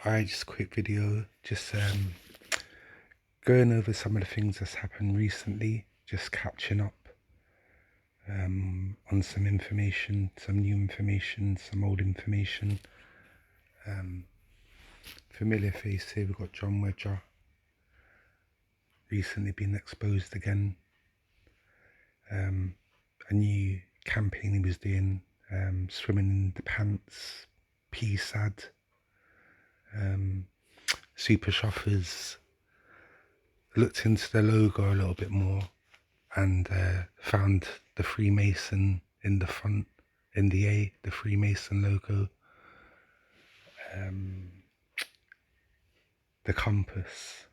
Alright, just a quick video, just going over some of the things that's happened recently, just catching up on some information, some new information, some old information. Familiar face here, we've got John Wedger, recently been exposed again. A new campaign he was doing, swimming in the pants, PSAD. Super Shoppers looked into the logo a little bit more and found the Freemason in the front, in the A, the Freemason logo. The compass.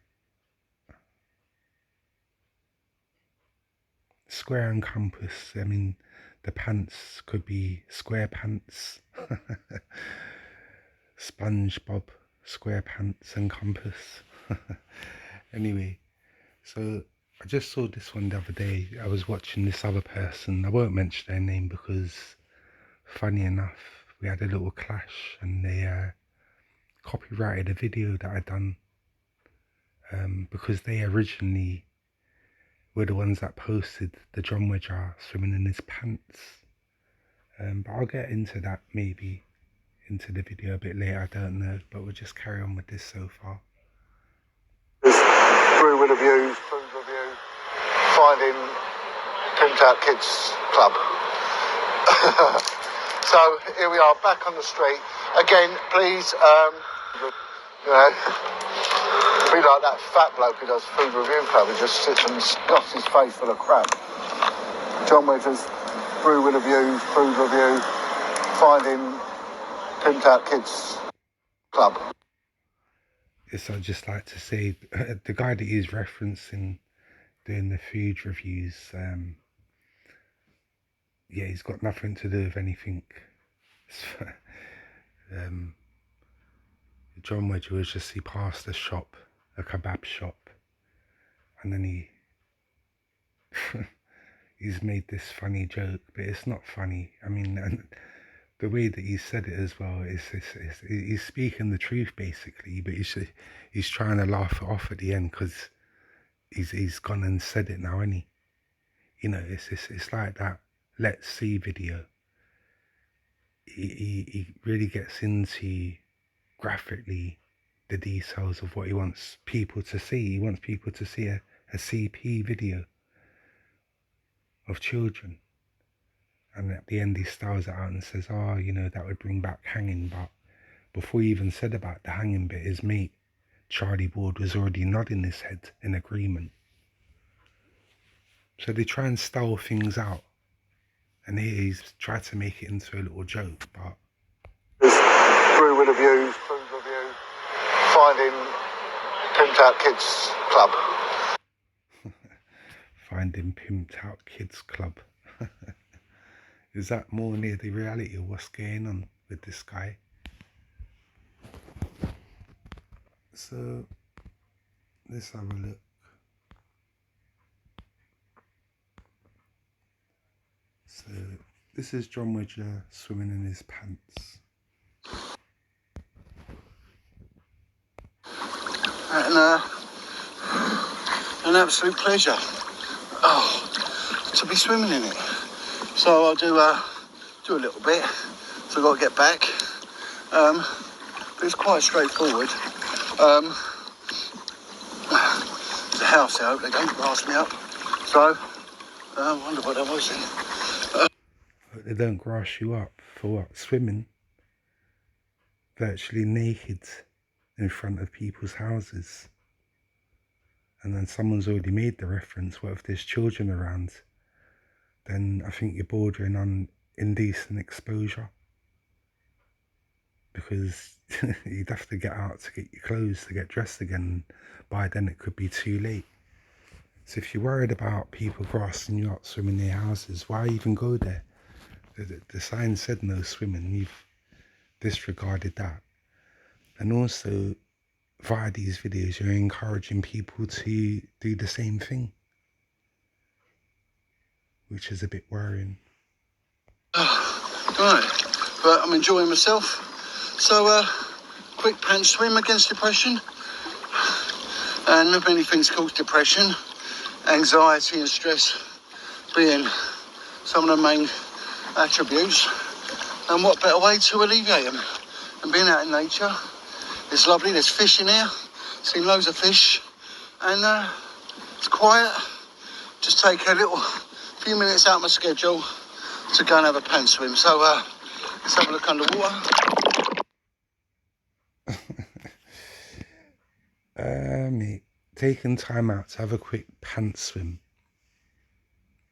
Square and compass. I mean, the pants could be square pants. SpongeBob, square pants and compass. Anyway, so I just saw this one the other day. I was watching this other person. I won't mention their name because, funny enough, we had a little clash and they copyrighted a video that I done because they originally were the ones that posted the John Wedger swimming in his pants. But I'll get into that maybe into the video a bit later, I don't know, but we'll just carry on with this so far. Through with reviews, food review, finding Pimped Out Kids Club. So here we are back on the street again. Please, you know, be like that fat bloke who does food review club. He just sits and stuffs his face full of crap. John Wedger's Brew with Reviews, food review, finding Pimped Out Kids Club. Yes, I'd just like to say, the guy that he's referencing doing the food reviews, yeah, he's got nothing to do with anything. John Wedger was just, he passed a shop, a kebab shop, and then he's made this funny joke, but it's not funny. I mean, and the way that he said it as well is he's speaking the truth basically, but he's trying to laugh it off at the end because he's gone and said it now, isn't he? You know, it's like that let's see video. He really gets into graphically the details of what he wants people to see. He wants people to see a CP video of children. And at the end he styles it out and says, oh, you know, that would bring back hanging. But before he even said about the hanging bit, his mate, Charlie Ward, was already nodding his head in agreement. So they try and style things out. And he's tried to make it into a little joke, but... Brew with reviews, food review, finding Pimped Out Kids Club. Finding Pimped Out Kids Club. Is that more near the reality of what's going on with this guy? So, let's have a look. So, this is John Wedger swimming in his pants. And an absolute pleasure. Oh, to be swimming in it. So I'll do a little bit. So I've got to get back. But it's quite straightforward. There's a house out. They don't grass me up. So I wonder what that was then. They don't grass you up for what? Swimming? Virtually naked in front of people's houses. And then someone's already made the reference, what if there's children around? Then I think you're bordering on indecent exposure. Because you'd have to get out to get your clothes, to get dressed again. By then it could be too late. So if you're worried about people grassing you up swimming near houses, why even go there? The sign said no swimming, you've disregarded that. And also, via these videos, you're encouraging people to do the same thing, which is a bit worrying. Right, but I'm enjoying myself. So, quick pant swim against depression. And many things cause depression, anxiety and stress being some of the main attributes. And what better way to alleviate them than being out in nature? It's lovely, there's fish in here, seen loads of fish, and it's quiet. Just take a few minutes out of my schedule to go and have a pant swim. So let's have a look underwater. Mate, taking time out to have a quick pants swim,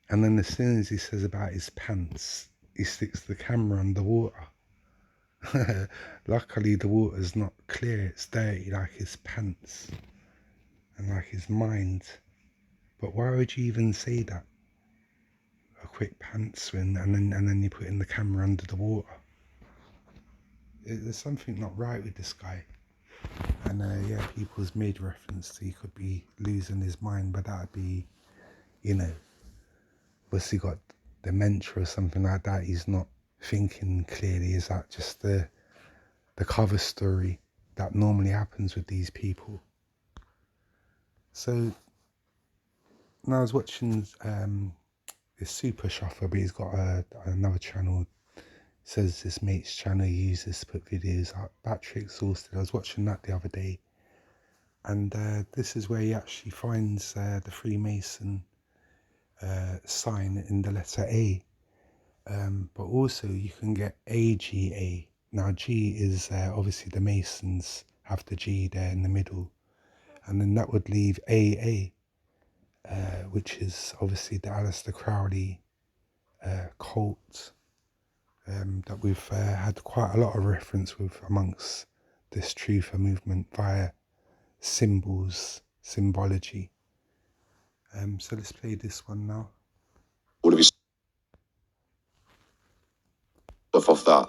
and then as soon as he says about his pants, he sticks the camera underwater. Luckily the water's not clear, it's dirty like his pants and like his mind. But why would you even say that? A quick pants swim and then you put in the camera under the water. There's something not right with this guy. And yeah, people's made reference to he could be losing his mind, but that'd be, you know, was he got dementia or something like that? He's not thinking clearly. Is that just the cover story that normally happens with these people? So now I was watching this Super Shuffer, but he's got another channel. It says this mate's channel he uses to put videos out. Battery exhausted. I was watching that the other day, and this is where he actually finds the Freemason sign in the letter A. But also you can get AGA. Now G is obviously the Masons have the G there in the middle, and then that would leave AA, which is obviously the Aleister Crowley cult that we've had quite a lot of reference with amongst this truther movement via symbology. So let's play this one now. All of his stuff off that,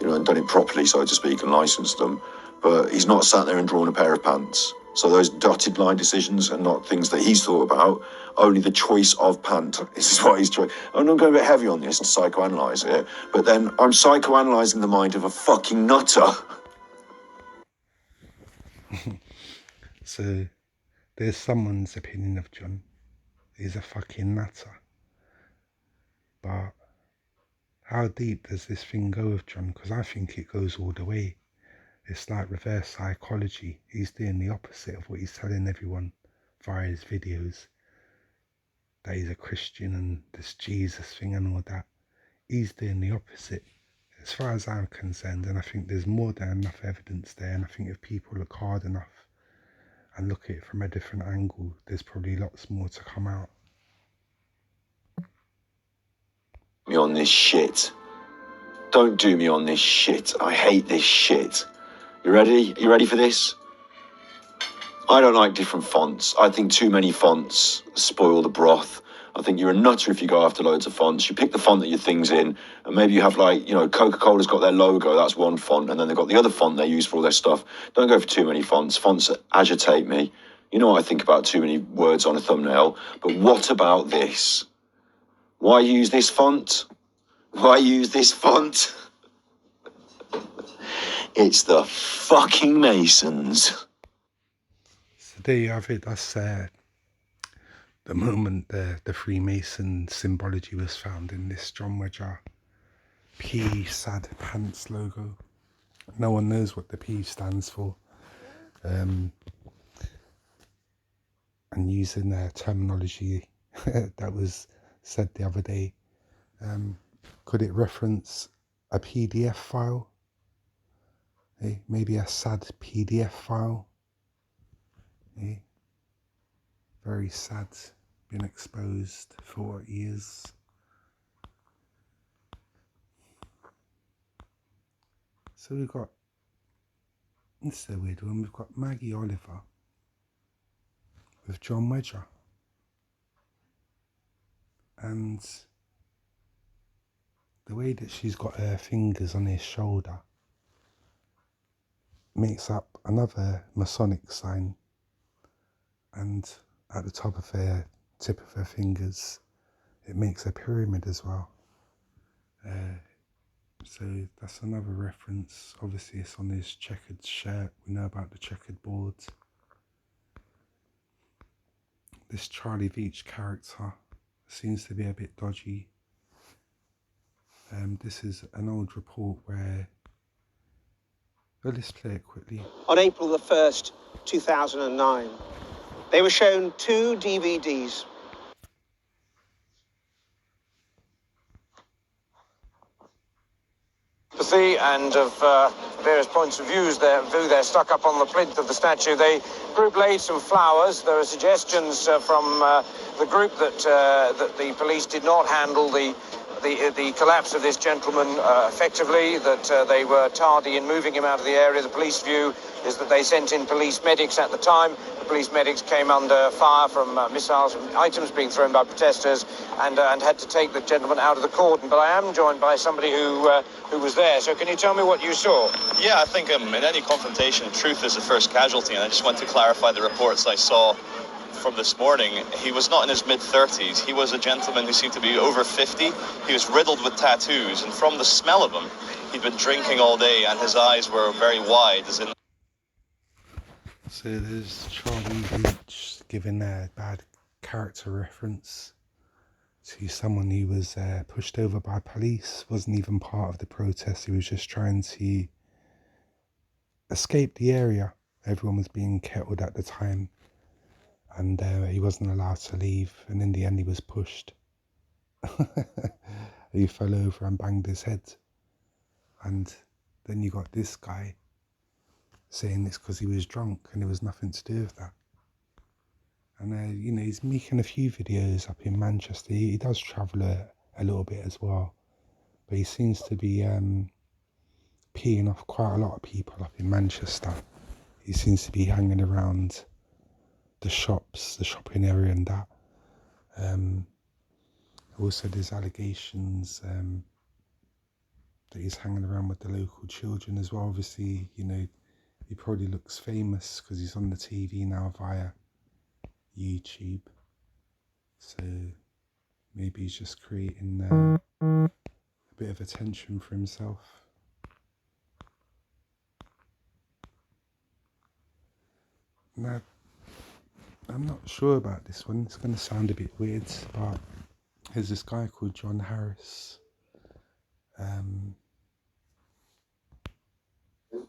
you know, and done it properly, so to speak, and licensed them. But he's not sat there and drawn a pair of pants. So those dotted line decisions are not things that he's thought about. Only the choice of pant. This is what he's trying. I'm not going a bit heavy on this to psychoanalyse it, but then I'm psychoanalysing the mind of a fucking nutter. So there's someone's opinion of John. He's a fucking nutter. But how deep does this thing go with John? Because I think it goes all the way. It's like reverse psychology. He's doing the opposite of what he's telling everyone via his videos. That he's a Christian and this Jesus thing and all that. He's doing the opposite. As far as I'm concerned, and I think there's more than enough evidence there, and I think if people look hard enough and look at it from a different angle, there's probably lots more to come out. Me on this shit. Don't do me on this shit. I hate this shit. You ready? You ready for this? I don't like different fonts. I think too many fonts spoil the broth. I think you're a nutter if you go after loads of fonts. You pick the font that your thing's in, and maybe you have, like, you know, Coca-Cola's got their logo, that's one font, and then they've got the other font they use for all their stuff. Don't go for too many fonts. Fonts agitate me. You know what I think about too many words on a thumbnail. But what about this? Why use this font? Why use this font? It's the fucking Masons. So there you have it. That's the moment the Freemason symbology was found in this John Wedger P sad pants logo. No one knows what the P stands for. And using their terminology that was said the other day, could it reference a PDF file? Maybe a sad PDF file? Very sad, been exposed for what he is. So we've got, it's a weird one, we've got Maggie Oliver with John Wedger. And the way that she's got her fingers on his shoulder makes up another Masonic sign, and at the top of her tip of her fingers it makes a pyramid as well. So that's another reference. Obviously it's on his checkered shirt. We know about the checkered boards. This Charlie Veach character seems to be a bit dodgy. This is an old report where, well, let's play it quickly. On April the 1st, 2009, they were shown 2 DVDs. And of various points of view, they're stuck up on the plinth of the statue. They group laid some flowers. There are suggestions from the group that the police did not handle the collapse of this gentleman effectively, that they were tardy in moving him out of the area. The police view is that they sent in police medics at the time. The police medics came under fire from missiles and items being thrown by protesters, and had to take the gentleman out of the cordon. But I am joined by somebody who was there. So can you tell me what you saw? Yeah, I think in any confrontation, truth is the first casualty, and I just want to clarify the reports I saw from this morning. He was not in his mid-30s. He was a gentleman who seemed to be over 50. He was riddled with tattoos, and from the smell of him, he'd been drinking all day, and his eyes were very wide, as in... So there's Charlie Veach giving a bad character reference to someone who was pushed over by police, wasn't even part of the protest. He was just trying to escape the area. Everyone was being kettled at the time, and he wasn't allowed to leave, and in the end he was pushed. He fell over and banged his head. And then you got this guy saying it's because he was drunk, and there was nothing to do with that. And you know, he's making a few videos up in Manchester. He does travel a little bit as well, but he seems to be peeing off quite a lot of people up in Manchester. He seems to be hanging around the shops, the shopping area and that. Also there's allegations that he's hanging around with the local children as well. Obviously, you know, he probably looks famous because he's on the TV now via YouTube. So maybe he's just creating a bit of attention for himself. Now, I'm not sure about this one. It's going to sound a bit weird, but there's this guy called John Harris.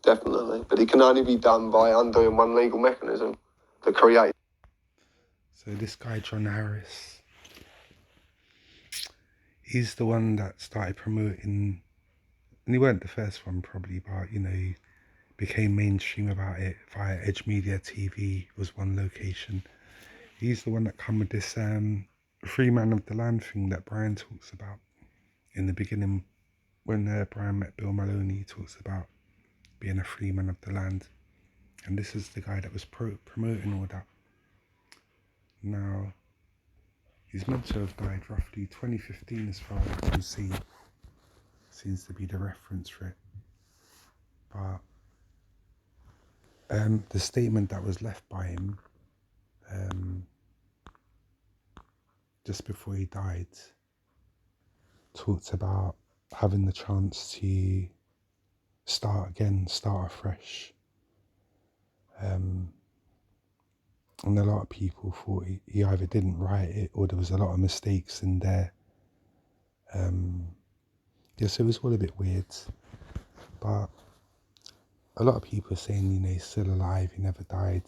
Definitely, but it can only be done by undoing one legal mechanism, the create. So this guy, John Harris, he's the one that started promoting, and he weren't the first one probably, but you know, he became mainstream about it via Edge Media TV was one location. He's the one that come with this free man of the land thing that Brian talks about in the beginning. When Brian met Bill Maloney, he talks about being a free man of the land, and this is the guy that was promoting all that. Now, he's meant to have died roughly 2015 as far as I can see. Seems to be the reference for it. But the statement that was left by him just before he died talked about having the chance to start again, start afresh. And a lot of people thought he either didn't write it or there was a lot of mistakes in there. So it was all a bit weird. But a lot of people are saying, you know, he's still alive, he never died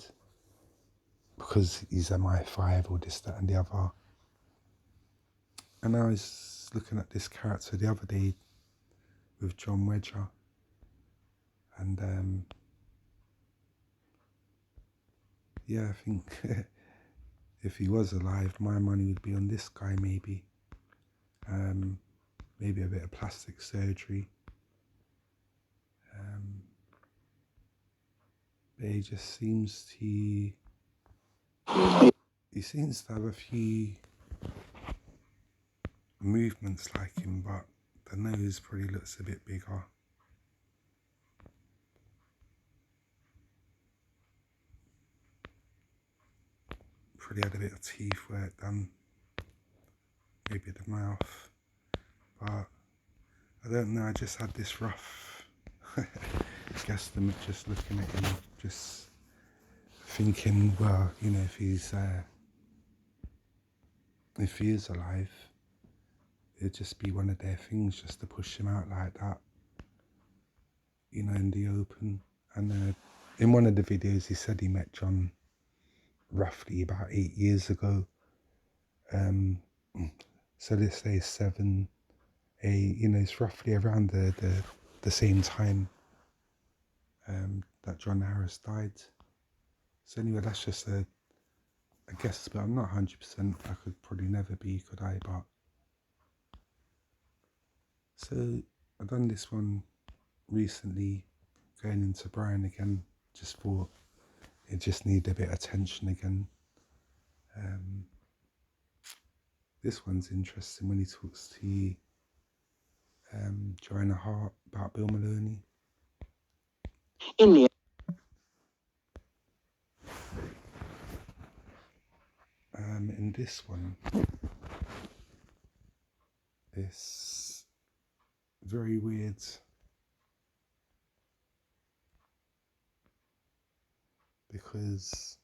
because he's MI5 or this, that and the other. And I was looking at this character the other day with John Wedger, and yeah, I think if he was alive, my money would be on this guy maybe. Maybe a bit of plastic surgery. But he just seems to... He seems to have a few movements like him, but the nose probably looks a bit bigger. Probably had a bit of teeth work done. Maybe the mouth. But I don't know, I just had this rough guesstimate just looking at him, just thinking, well, you know, if he is alive, it'd just be one of their things just to push him out like that, you know, in the open. And in one of the videos, he said he met John roughly about 8 years ago. So let's say 7, 8, you know, it's roughly around the same time that John Harris died. So anyway, that's just a guess, but I'm not 100%. I could probably never be, could I? But so I've done this one recently, going into Brian again. Just thought it just needed a bit of attention again. This one's interesting when he talks to Joanna Hart about Bill Maloney. In this one, it's very weird. Because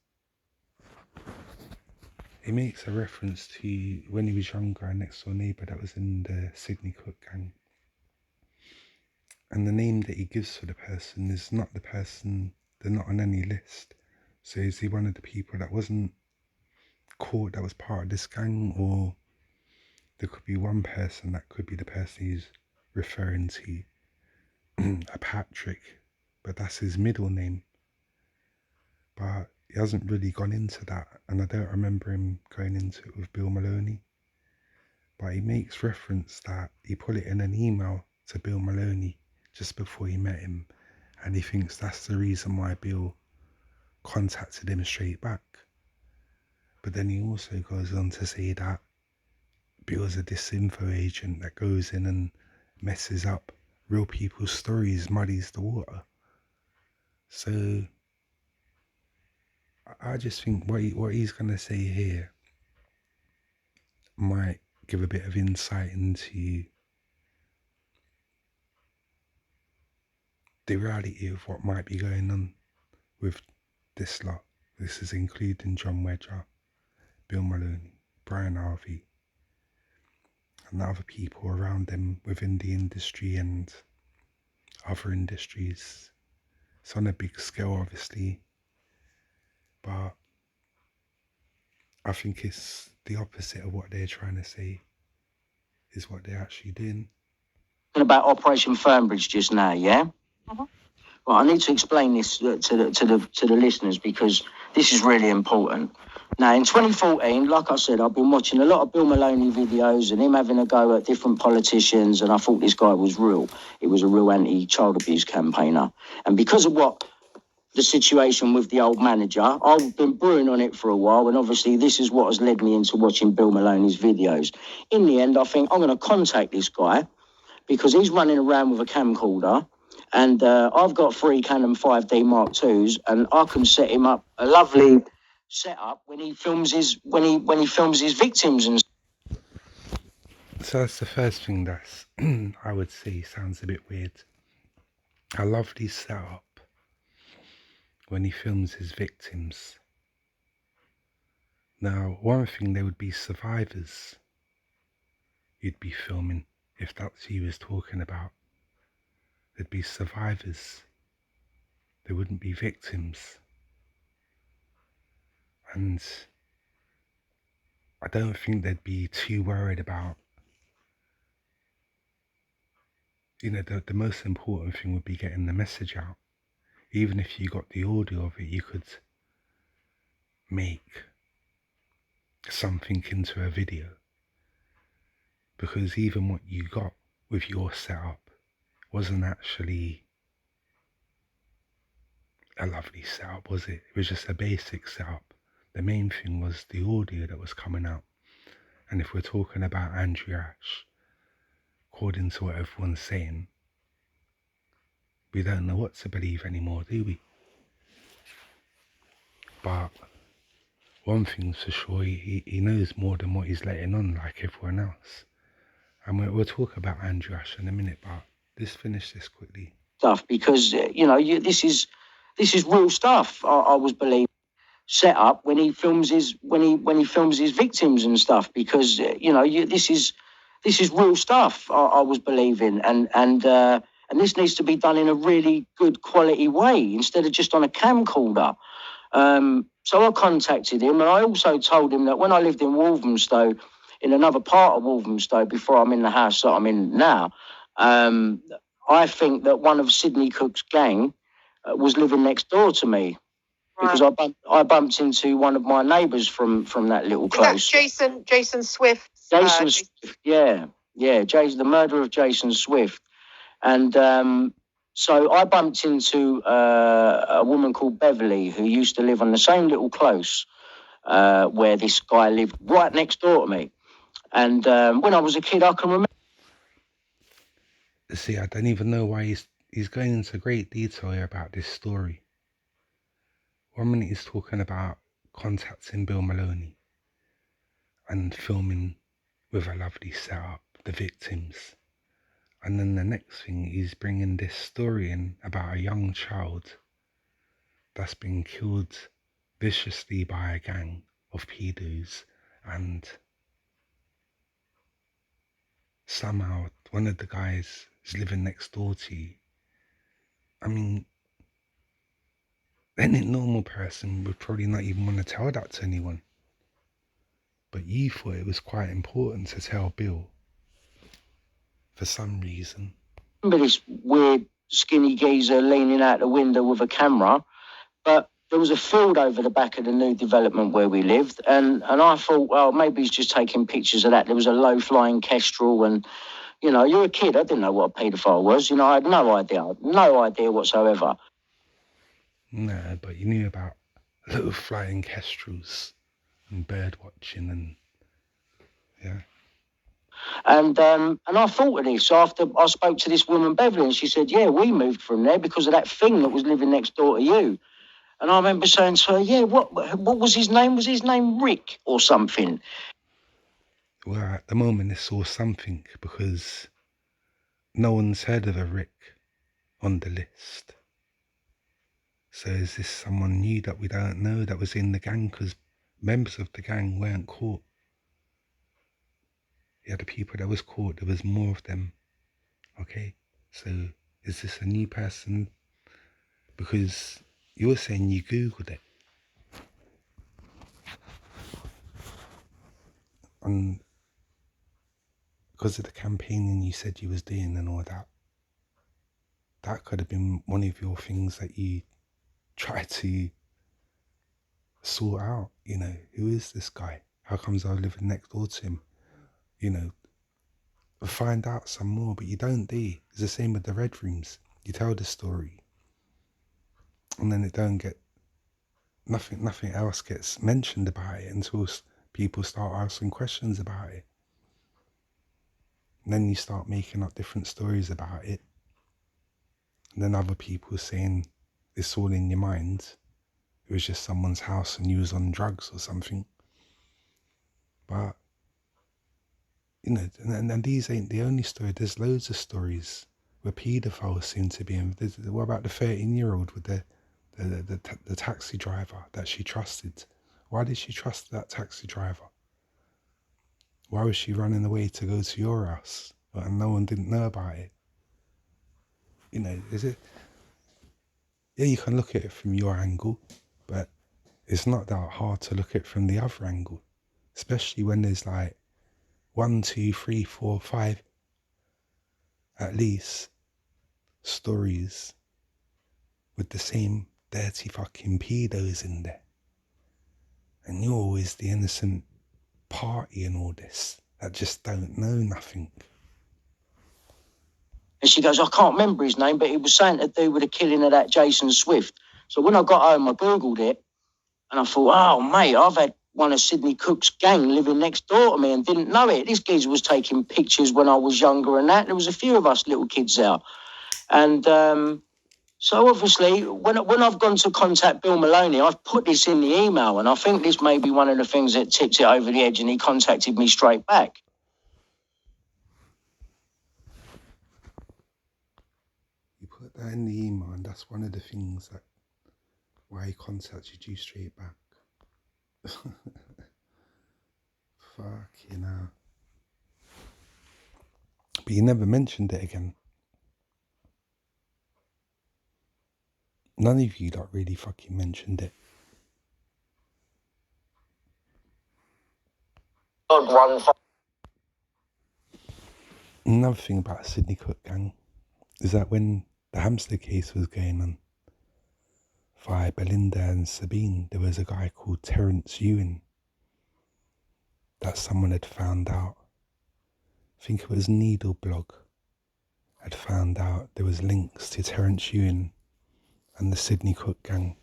he makes a reference to when he was younger, a next door neighbour that was in the Sydney Cook gang. And the name that he gives for the person is not the person, they're not on any list. So is he one of the people that wasn't caught that was part of this gang? Or there could be one person that could be the person he's referring to, a Patrick, but that's his middle name. But he hasn't really gone into that, and I don't remember him going into it with Bill Maloney. But he makes reference that he put it in an email to Bill Maloney just before he met him, and he thinks that's the reason why Bill contacted him straight back. But then he also goes on to say that Bill's a disinfo agent that goes in and messes up real people's stories, muddies the water. So I just think what he's going to say here might give a bit of insight into the reality of what might be going on with this lot. This is including John Wedger, Bill Maloney, Brian Harvey, and the other people around them within the industry and other industries. It's on a big scale, obviously, but I think it's the opposite of what they're trying to say is what they're actually doing. About Operation Fernbridge just now, yeah? Well, I need to explain this to the listeners because this is really important. Now, in 2014, like I said, I've been watching a lot of Bill Maloney videos and him having a go at different politicians, and I thought this guy was real. He was a real anti-child abuse campaigner. And because of the situation with the old manager, I've been brewing on it for a while, and obviously this is what has led me into watching Bill Maloney's videos. In the end, I think I'm going to contact this guy because he's running around with a camcorder, and I've got 3 Canon 5D Mark IIs, and I can set him up a lovely setup when he films his victims and. So that's the first thing that's I would say sounds a bit weird. A lovely setup when he films his victims. Now, one thing, there would be survivors you'd be filming if that's who he was talking about. There'd be survivors. There wouldn't be victims. And I don't think they'd be too worried about, you know, the most important thing would be getting the message out. Even if you got the audio of it, you could make something into a video. Because even what you got with your setup wasn't actually a lovely setup, was it? It was just a basic setup. The main thing was the audio that was coming out. And if we're talking about Andrew Ash, according to what everyone's saying, we don't know what to believe anymore, do we? But one thing's for sure, he knows more than what he's letting on, like everyone else. And we'll talk about Andrew Ash in a minute, but let's finish this quickly. Stuff, because this is real stuff. I was believing set up when he films his victims and stuff, because this is real stuff. I was believing, and this needs to be done in a really good quality way instead of just on a camcorder. So I contacted him, and I also told him that when I lived in Walthamstow, in another part of Walthamstow, before I'm in the house that I'm in now, I think that one of Sidney Cook's gang was living next door to me, because I bumped into one of my neighbours from that little close. Jason Swift. Jason Swift, yeah, Jason, the murder of Jason Swift, and so I bumped into a woman called Beverly, who used to live on the same little close where this guy lived, right next door to me. And when I was a kid, I can remember. See, I don't even know why he's going into great detail here about this story. 1 minute he's talking about contacting Bill Maloney and filming with a lovely setup, the victims. And then the next thing, he's bringing this story in about a young child that's been killed viciously by a gang of pedos, and somehow one of the guys is living next door to you. I mean, any normal person would probably not even want to tell that to anyone. But you thought it was quite important to tell Bill for some reason. Remember this weird skinny geezer leaning out the window with a camera, but there was a field over the back of the new development where we lived, and I thought, well, maybe he's just taking pictures of that. There was a low-flying kestrel, and, you're a kid. I didn't know what a paedophile was. I had no idea whatsoever. No, but you knew about little flying kestrels and bird watching and, yeah. And I thought of this after I spoke to this woman, Beverly, and she said, yeah, we moved from there because of that thing that was living next door to you. And I remember saying to her, yeah, what was his name? Was his name Rick or something? Well, at the moment it's all something, because no one's heard of a Rick on the list. So is this someone new that we don't know that was in the gang? Because members of the gang weren't caught. Yeah, the people that was caught, there was more of them. Okay, so is this a new person? Because you were saying you Googled it. And because of the campaigning you said you was doing and all that, that could have been one of your things that you tried to sort out. Who is this guy? How comes I live next door to him? Find out some more, but you don't, do you? It's the same with the Red Rooms. You tell the story, and then it don't get, nothing else gets mentioned about it until people start asking questions about it. And then you start making up different stories about it. And then other people saying it's all in your mind. It was just someone's house and you was on drugs or something. But, and these ain't the only story. There's loads of stories where paedophiles seem to be in. What about the 13-year-old with the taxi driver that she trusted? Why did she trust that taxi driver? Why was she running away to go to your house and no one didn't know about it? Is it? Yeah, you can look at it from your angle, but it's not that hard to look at it from the other angle, especially when there's like 1, 2, 3, 4, 5, at least, stories with the same dirty fucking pedos in there. And you're always the innocent party in all this that just don't know nothing. And she goes, I can't remember his name, but it was something to do with the killing of that Jason Swift. So when I got home, I Googled it, and I thought, oh, mate, I've had one of Sidney Cook's gang living next door to me and didn't know it. This geezer was taking pictures when I was younger and that. There was a few of us little kids out. And so obviously, when I've gone to contact Bill Maloney, I've put this in the email, and I think this may be one of the things that tipped it over the edge, and he contacted me straight back. that in the email, and that's one of the things that why he contacted you straight back. Fucking hell. But you never mentioned it again. None of you like really fucking mentioned it. Another thing about the Sydney Cook gang is that when the hamster case was going on via Belinda and Sabine, there was a guy called Terence Ewan that someone had found out. I think it was Needle Blog had found out there was links to Terence Ewan and the Sydney Cook gang.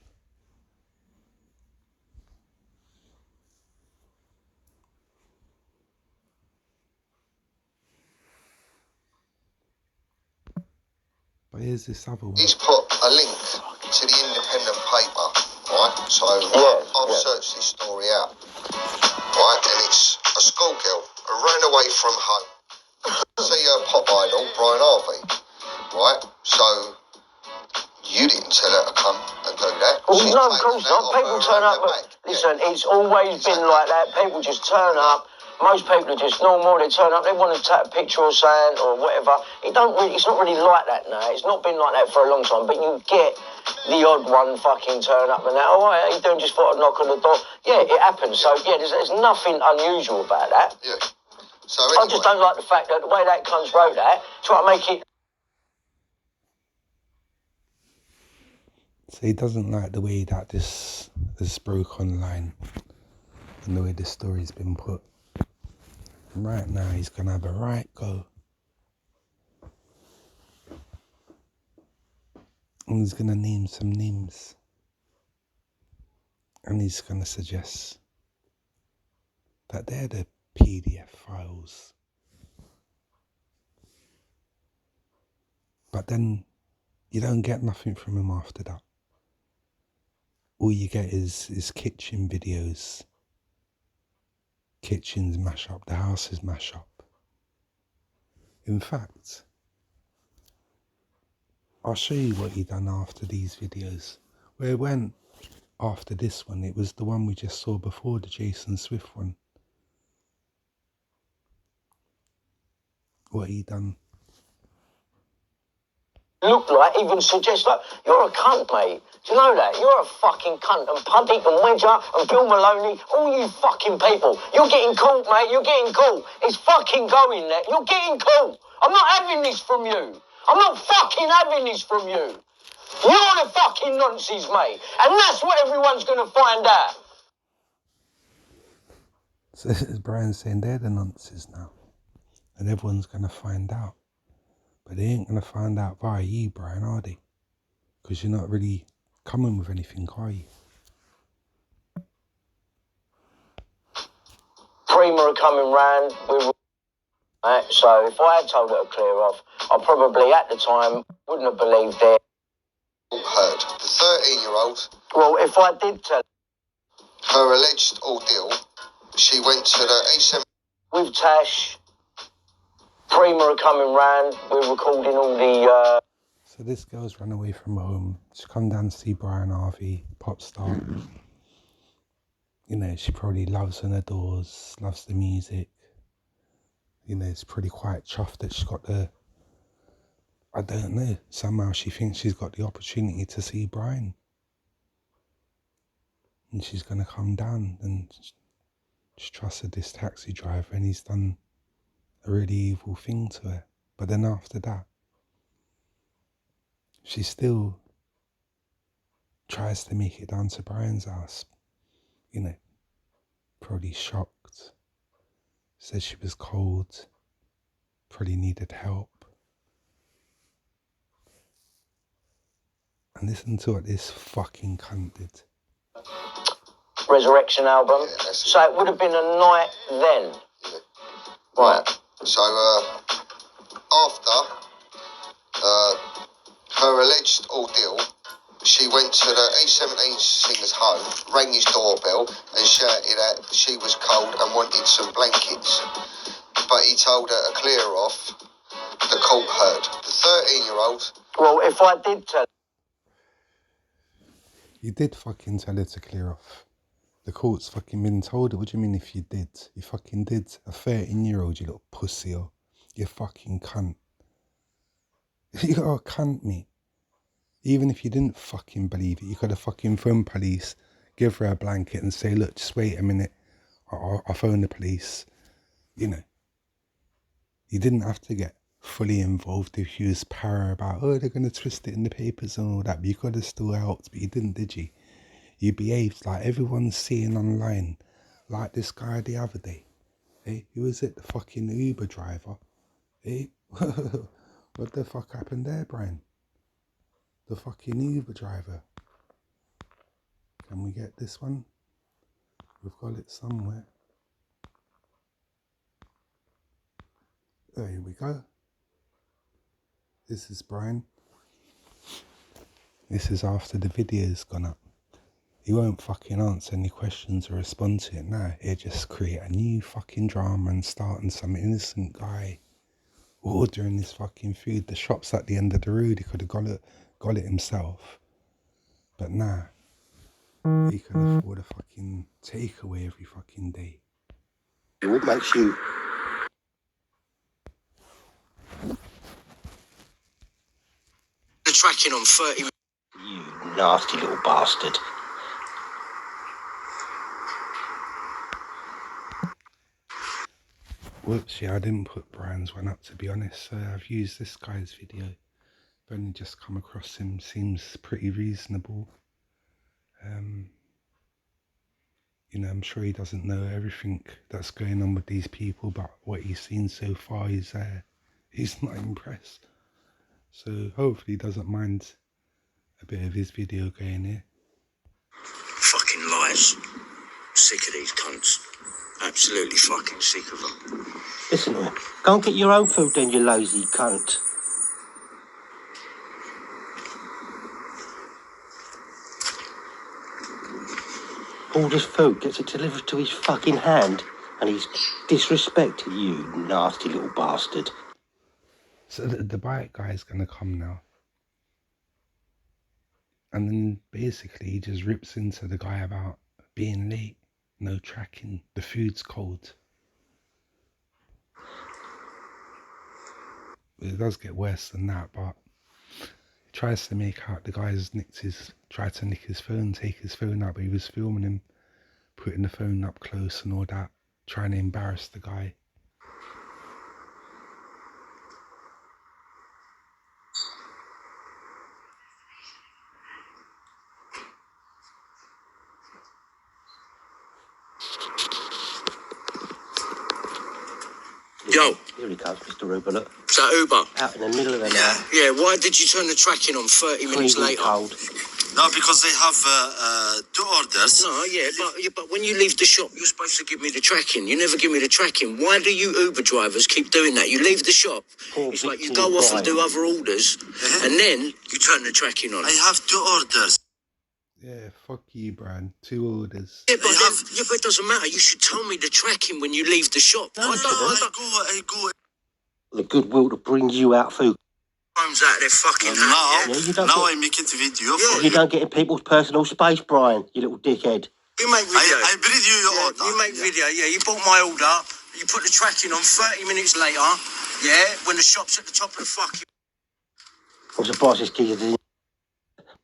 But here's this other one. He's put a link to the independent paper, right? So I've searched this story out, right? And it's a schoolgirl who ran away from home. See her pop idol, Brian Harvey, right? So you didn't tell her to come and do that. Well, no, of course not. People turn up. Listen, it's always been like that. People just turn up. Most people are just normal. They turn up. They want to take a picture or something or whatever. It's not really like that now. It's not been like that for a long time. But you get the odd one fucking turn up and that. Oh, how you doing? Just thought I'd knock on the door. Yeah, it happens. So yeah, there's nothing unusual about that. Yeah. So anyway, I just don't like the fact that the way that cunt wrote that, try to make it. So he doesn't like the way that this is broke online and the way this story's been put. And right now he's gonna have a right go. And he's gonna name some names. And he's gonna suggest that they're the PDF files. But then you don't get nothing from him after that. All you get is kitchen videos. Kitchens mash up, the houses mash up. In fact, I'll show you what he done after these videos. Where it went after this one, it was the one we just saw before, the Jason Swift one. What he done. Look like, even suggest like, you're a cunt, mate. Do you know that? You're a fucking cunt. And Puddy and Wedger and Bill Maloney, all you fucking people. You're getting caught, mate. You're getting caught. It's fucking going there. You're getting caught. I'm not having this from you. I'm not fucking having this from you. You're the fucking nonsense, mate. And that's what everyone's going to find out. So Brian's saying they're the nonsense now. And everyone's going to find out. But they ain't going to find out via you, Brian, are they? Because you're not really coming with anything, are you? Prima are coming round. Right, so if I had told her to clear off, I probably at the time wouldn't have believed it. heard. The 13-year-old. Well, if I did tell her alleged ordeal, she went to the A7 with Tash. Prima are coming round. We're recording all the. So this girl's run away from home. She's come down to see Brian Harvey, pop star. You know, she probably loves and adores, loves the music. You know, it's pretty quite chuffed that she's got the. I don't know. Somehow she thinks she's got the opportunity to see Brian. And she's going to come down and she trusted this taxi driver and he's done a really evil thing to her. But then after that, she still tries to make it down to Brian's house. You know, probably shocked. Said she was cold, probably needed help. And listen to what this fucking cunt did. Resurrection album. Yeah, so it would have been a night then. Yeah. Right. So after her alleged ordeal, she went to the A17 singer's home, rang his doorbell and shouted that she was cold and wanted some blankets. But he told her to clear off the court heard. The 13-year-old. Well, if I did tell... You did fucking tell her to clear off. The court's fucking been told it. What do you mean if you did? You fucking did. A 13-year-old, you little pussy, or you fucking cunt. You're a cunt, mate. Even if you didn't fucking believe it, you could have fucking phoned police, give her a blanket and say, look, just wait a minute. I'll phone the police. You know. You didn't have to get fully involved if you was para about, oh, they're going to twist it in the papers and all that. But you could have still helped, but you didn't, did you? You behaved like everyone's seeing online, like this guy the other day. Hey, who was it? The fucking Uber driver. Hey, what the fuck happened there, Brian? The fucking Uber driver. Can we get this one? We've got it somewhere. There we go. This is Brian. This is after the video's gone up. He won't fucking answer any questions or respond to it now. He'll just create a new fucking drama and starting some innocent guy ordering this fucking food. The shop's at the end of the road. He could have got it himself. But nah. He can afford a fucking takeaway every fucking day. What makes you... The tracking on 30... You nasty little bastard. Whoops, yeah, I didn't put Brian's one up, to be honest. I've used this guy's video. I've only just come across him. Seems pretty reasonable. You know, I'm sure he doesn't know everything that's going on with these people, but what he's seen so far, he's not impressed. So hopefully he doesn't mind a bit of his video going here. Fucking lies. Sick of these cunts. Absolutely fucking sick of them. Listen to him. Go and get your own food then, you lazy cunt. All this food gets it delivered to his fucking hand, and he's disrespected you, nasty little bastard. So the bike guy's gonna come now. And then basically he just rips into the guy about being late, no tracking, the food's cold. It does get worse than that, but he tries to make out the guy's tried to nick his phone, take his phone out, but he was filming him, putting the phone up close and all that, trying to embarrass the guy. Yo. Here he comes, Mr. Uber, look. Is that Uber? Out in the middle of the night. Yeah, why did you turn the tracking on 30 minutes later? Cold. No, because they have 2 orders. No, but when you leave the shop, you're supposed to give me the tracking. You never give me the tracking. Why do you Uber drivers keep doing that? You leave the shop, it's like you go off and do other orders, and then you turn the tracking on. I have 2 orders. Yeah, fuck you, Brian. 2 orders. Yeah, but it doesn't matter. You should tell me the tracking when you leave the shop. I go. The goodwill to bring you out food. Times out their fucking Now I'm making the video. You don't get in people's personal space, Brian, you little dickhead. You make video. I bring you your order. You make video, you bought my order. You put the tracking on 30 minutes later, when the shop's at the top of the fucking... I'm surprised this kid didn't...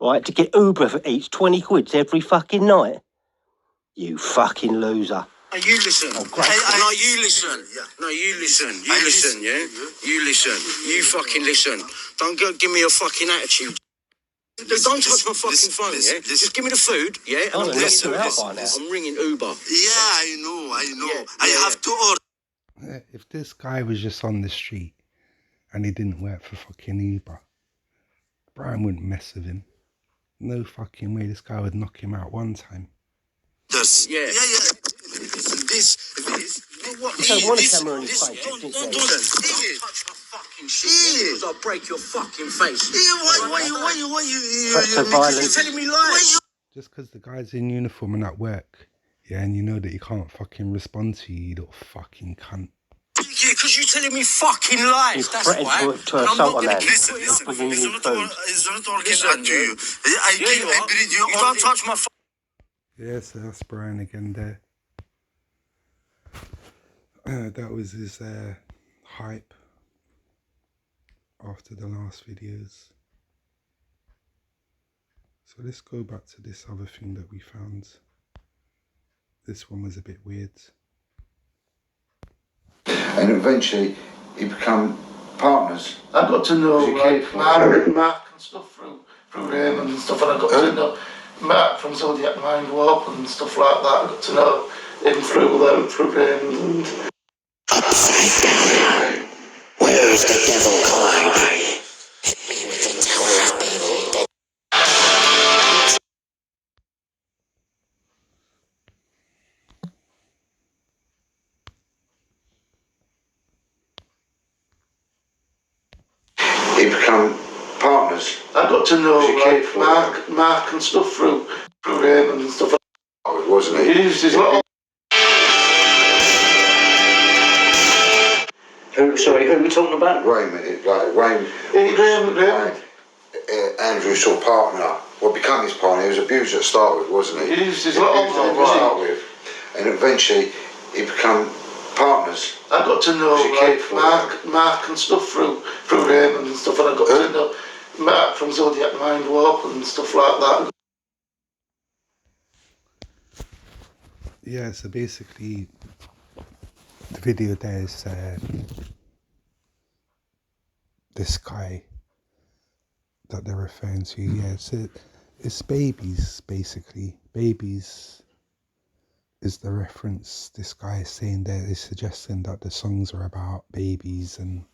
Right, to get Uber for each 20 quid every fucking night. You fucking loser. No, you listen. Oh, great. No, you listen. No, you listen. You listen, yeah? You listen. You fucking listen. Don't go give me a fucking attitude. Don't touch my fucking phone, yeah? Just give me the food, yeah? And I'm ringing Uber. Yeah, I know. Yeah, I have 2 orders. If this guy was just on the street and he didn't work for fucking Uber, Brian wouldn't mess with him. No fucking way, this guy would knock him out one time. Yeah. This. What? You don't want a camera in his face. Don't touch my fucking shit, because I'll break your fucking face. Why Threats of violence. You're telling me lies. Just because the guy's in uniform and at work, yeah, and you know that he can't fucking respond to you, you little fucking cunt. Yeah, because you're telling me fucking lies. You That's threatened why. to And I'm assault not a going man. to listen. Bringing you food. It's not all I do you. You don't touch my. Yeah, so that's Brian again there. That was his hype after the last videos. So let's go back to this other thing that we found. This one was a bit weird. And eventually he become partners. I got to know Mark and stuff through Raymond and stuff, and I got to know Mark from Zodiac Mind Warp and stuff like that. I got to know him through them, through Raymond. And Upside down. Where's the devil card? Hit me with the Tower of Babel. he become partners. I got to know Mark and stuff through Raymond and stuff. Oh, wasn't he? He used his little. Who are we talking about? Raymond, like Raymond. Raymond. Andrew's sort of partner. Well, become his partner. He was abused at the start with, wasn't he? He used his He little. abused him to start with, and eventually he become partners. I got to know Mark and stuff through Raymond and stuff, and I got to know Mark from Zodiac Mind Warp and stuff like that. Yeah, so basically the video there is this guy that they're referring to. Yeah, so it's babies, basically. Babies is the reference. This guy is saying there is suggesting that the songs are about babies, and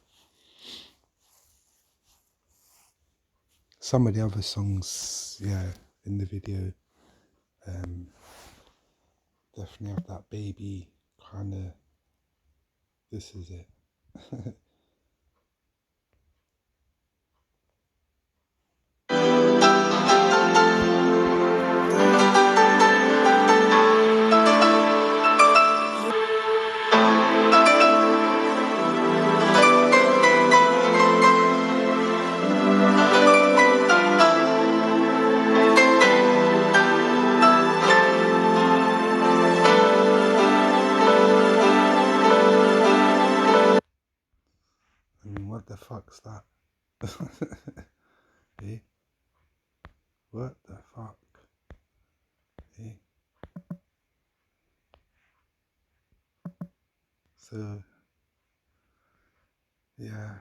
some of the other songs, yeah, in the video definitely have that baby kind of, this is it. I mean, what the fuck's that? Eh? What the fuck? Eh? So, yeah.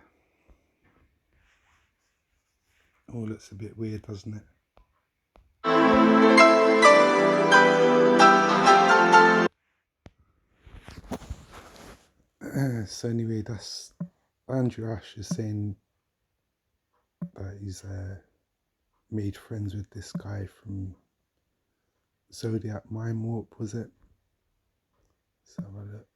All looks a bit weird, doesn't it? So anyway, that's Andrew Ash is saying that he's made friends with this guy from Zodiac Mind Warp, was it? Let's have a look.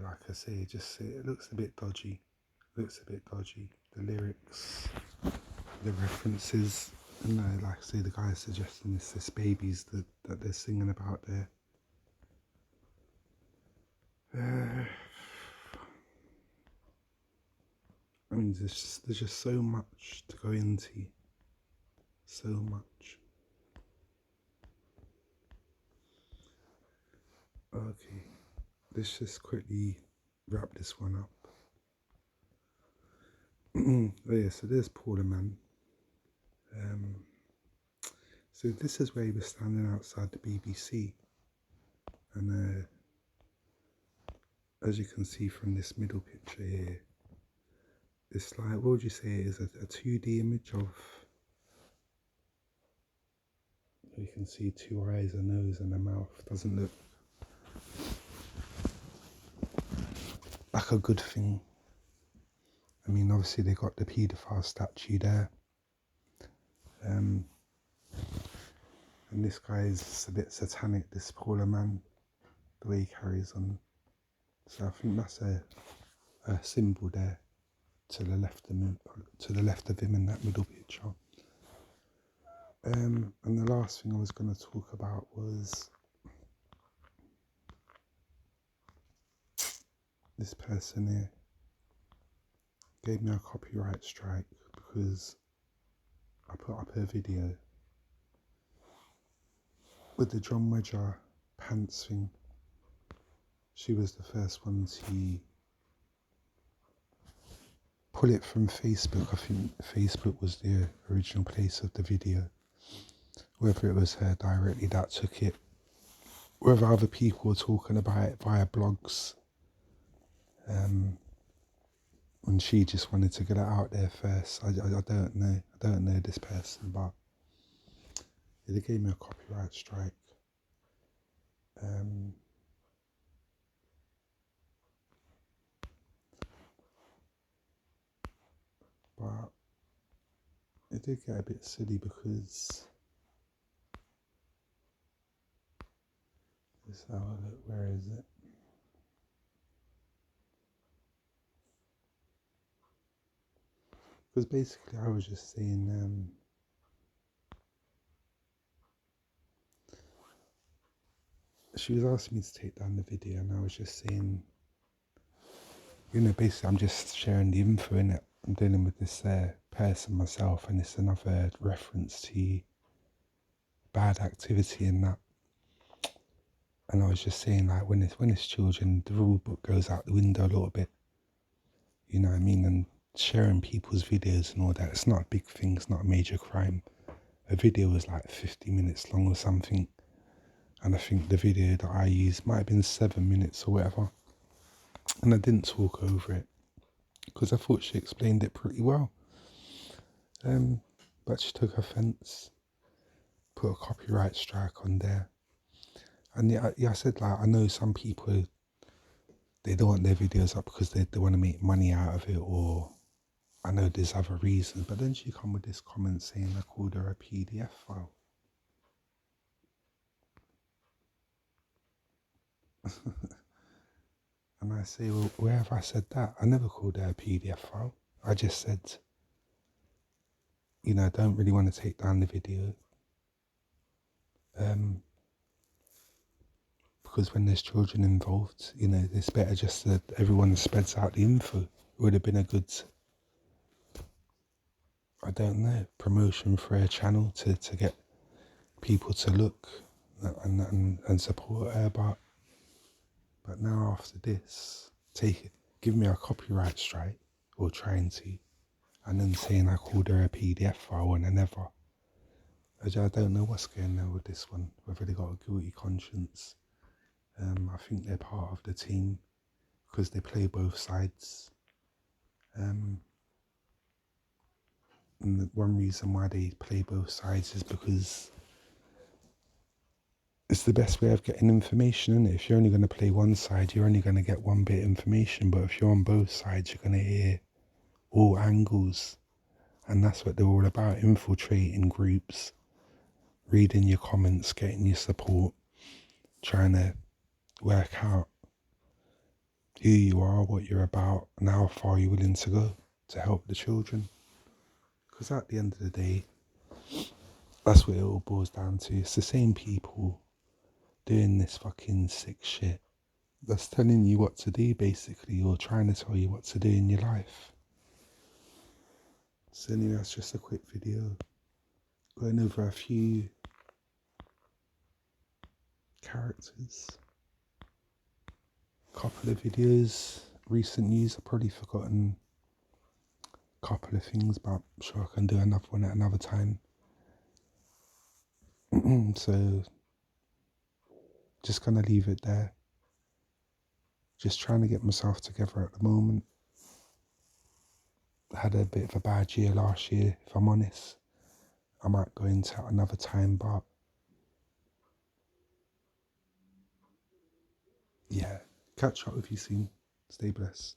Like I say, it looks a bit dodgy. The lyrics, the references, and like I say, the guy is suggesting it's this babies that they're singing about there. I mean, there's just so much to go into, so much. Okay, let's just quickly wrap this one up. Oh yeah, so there's Paula Man. So this is where he was standing outside the BBC, and as you can see from this middle picture here, it's like, what would you say it is, a 2D image of, you can see two eyes, a nose and a mouth. Doesn't look like a good thing. I mean, obviously they got the paedophile statue there, and this guy is a bit satanic, this Paula Man, the way he carries on. So I think that's a symbol there. to the left of him in that middle picture. And the last thing I was going to talk about was this person here gave me a copyright strike because I put up her video with the John Wedger pants thing. She was the first one to pull it from Facebook. I think Facebook was the original place of the video. Whether it was her directly that took it, whether other people were talking about it via blogs, and she just wanted to get it out there first. I don't know. I don't know this person, but they gave me a copyright strike. But it did get a bit silly because let's have a look, where is it? Because basically I was just saying she was asking me to take down the video, and I was just saying, you know, basically I'm just sharing the info in it. I'm dealing with this person myself, and it's another reference to bad activity in that. And I was just saying, like, when it's children, the rule book goes out the window a little bit. You know what I mean? And sharing people's videos and all that, it's not a big thing, it's not a major crime. A video was like 50 minutes long or something. And I think the video that I used might have been 7 minutes or whatever. And I didn't talk over it because I thought she explained it pretty well. But she took offence, put a copyright strike on there. And yeah, I said, like, I know some people, they don't want their videos up because they want to make money out of it, or I know there's other reasons. But then she come with this comment saying I called her a PDF file. And I say, well, where have I said that? I never called her a PDF file. I just said, you know, I don't really want to take down the video. Because when there's children involved, you know, it's better just that everyone spreads out the info. It would have been a good, I don't know, promotion for a channel to get people to look and support her. But now after this, give me a copyright strike, or trying to, and then saying I called her a PDF file and I never. I don't know what's going on with this one, whether they got a guilty conscience. I think they're part of the team because they play both sides. And the one reason why they play both sides is because it's the best way of getting information, isn't it? If you're only going to play one side, you're only going to get one bit of information. But if you're on both sides, you're going to hear all angles. And that's what they're all about, infiltrating groups, reading your comments, getting your support, trying to work out who you are, what you're about, and how far you're willing to go to help the children. Because at the end of the day, that's what it all boils down to. It's the same people doing this fucking sick shit that's telling you what to do, basically, or trying to tell you what to do in your life. So anyway, that's just a quick video going over a few characters. Couple of videos, recent news. I've probably forgotten a couple of things, but I'm sure I can do another one at another time. So just gonna leave it there. Just trying to get myself together at the moment. I had a bit of a bad year last year, if I'm honest. I might go into it another time, but yeah, catch up with you soon. Stay blessed.